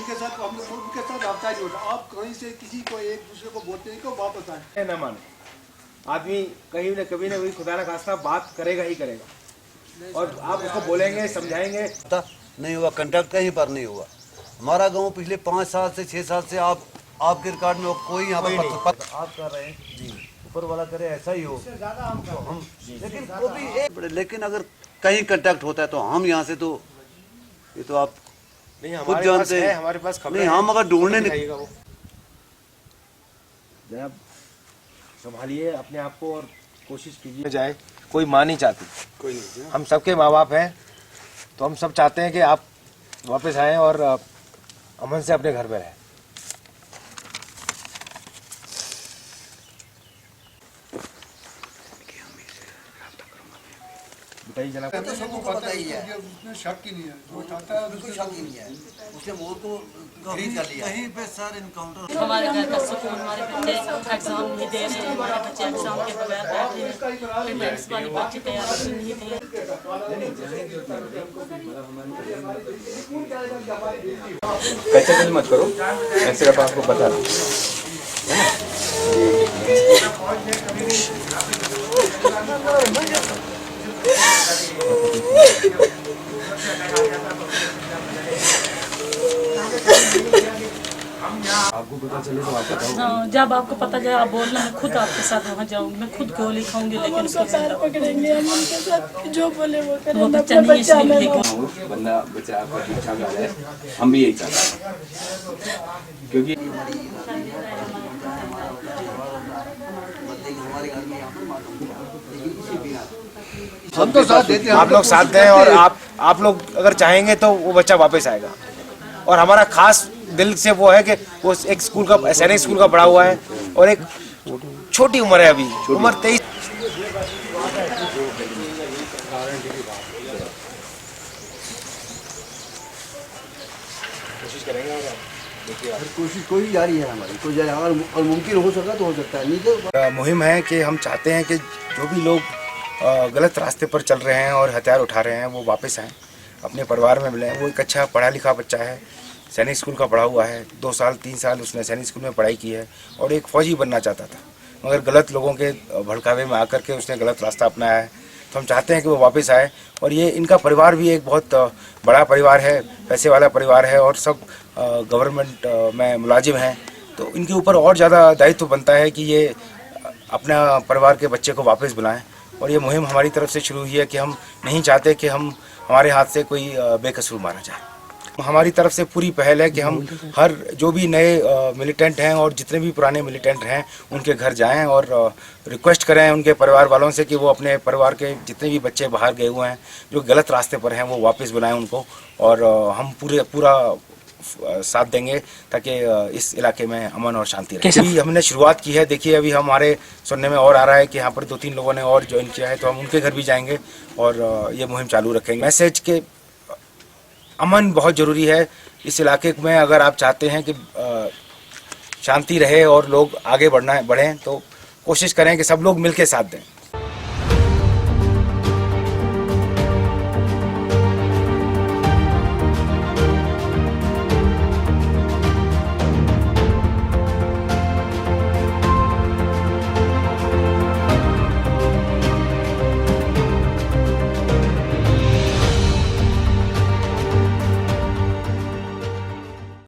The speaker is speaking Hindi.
उनके साथ रब्ता नहीं होता। आप कहीं से किसी को एक दूसरे को बोलते हैं कि वापस आए, न माने आदमी कहीं न कभी न कभी खुदा न खास्ता बात करेगा ही करेगा, और आप उसको बोलेंगे समझाएंगे नहीं हुआ। कंट्रैक्ट कहीं पर नहीं हुआ। हमारा गांव पिछले 5 साल से 6 साल से आपके रिकॉर्ड में कोई यहाँ पर आप कर रहे हैं जी, ऊपर वाला करे ऐसा ही हो तो हम, लेकिन वो भी एक, लेकिन अगर कहीं कंट्रैक्ट होता है तो हम यहाँ से तो ये तो आप खुद जानते हैं। हमारे पास खबर नहीं, हम अगर ढूंढने जनाब संभालिए अपने आप को और कोशिश कीजिए जाए। कोई माँ नहीं चाहती, कोई नहीं, हम सबके माँ बाप हैं, तो हम सब चाहते हैं कि आप वापस आएं और अमन से अपने घर पे रहें। बताइए जनाब। तो सबको पता ही है, उसमें शक ही नहीं है, जो चाहता है कोई शक ही नहीं है। उसने वो तो खरीद कर लिया। कहीं पे सर इनकाउंटर हमारे घर का सुकून, हमारे बच्चे एग्जाम नहीं दे रहे हैं, हमारे बच्चे एग्जाम के बगैर बैठे हैं, पेमेंट्स वाली बच्चे तैयारी नहीं दी है। पैसे बिल मत करो, मैं सिर्फ आपको बता रहा हूँ। आपको पता चले तो आप बताओ। जब आपको पता जाए आप बोलना, मैं खुद आपके साथ वहाँ जाऊँगी, मैं खुद गोली खाऊंगी, लेकिन उसको पैर पकड़ेंगे हम उनके साथ, जो बोले वो करें। वो बच्चा नहीं इसलिए बंदा बच्चा आपका ठीक ठाक आ जाए, हम भी यही चाहते हैं, क्योंकि हम तो साथ देते हैं। आप लोग साथ दें, और आप लोग अगर चाहेंगे तो वो बच्चा वापस आएगा। और हमारा खास दिल से वो है कि वो एक स्कूल का, सैनिक स्कूल का पढ़ा हुआ है, और एक छोटी उम्र है, अभी उम्र 23। कोशिश कोई जारी है हमारी, कोई जारी, अगर मुमकिन हो सका तो हो सकता है, नहीं तो मुहिम है कि हम चाहते हैं कि जो भी लोग गलत रास्ते पर चल रहे हैं और हथियार उठा रहे हैं वो वापस आएँ, अपने परिवार में मिलें। वो एक अच्छा पढ़ा लिखा बच्चा है, सैनिक स्कूल का पढ़ा हुआ है, 2 साल 3 साल उसने सैनिक स्कूल में पढ़ाई की है, और एक फ़ौजी बनना चाहता था, मगर गलत लोगों के भड़कावे में आकर के उसने गलत रास्ता अपनाया है। तो हम चाहते हैं कि वो वापस आए। और ये इनका परिवार भी एक बहुत बड़ा परिवार है, पैसे वाला परिवार है, और सब गवर्नमेंट में मुलाजिम हैं, तो इनके ऊपर और ज़्यादा दायित्व बनता है कि ये अपना परिवार के बच्चे को वापस बुलाएं। और ये मुहिम हमारी तरफ से शुरू हुई है कि हम नहीं चाहते कि हमारे हाथ से कोई बेकसूर मारा जाए। हमारी तरफ से पूरी पहल है कि हम हर जो भी नए मिलिटेंट हैं और जितने भी पुराने मिलिटेंट हैं उनके घर जाएं और रिक्वेस्ट करें उनके परिवार वालों से कि वो अपने परिवार के जितने भी बच्चे बाहर गए हुए हैं जो गलत रास्ते पर हैं वो वापस बुलाएं उनको, और हम पूरा साथ देंगे ताकि इस इलाके में अमन और शांति रहे। हमने शुरुआत की है, देखिए अभी हमारे सुनने में और आ रहा है कि यहाँ पर 2-3 लोगों ने और ज्वाइन किया है, तो हम उनके घर भी जाएंगे और ये मुहिम चालू रखेंगे। मैसेज के अमन बहुत ज़रूरी है इस इलाके में। अगर आप चाहते हैं कि शांति रहे और लोग आगे बढ़ें तो कोशिश करें कि सब लोग मिलकर साथ दें।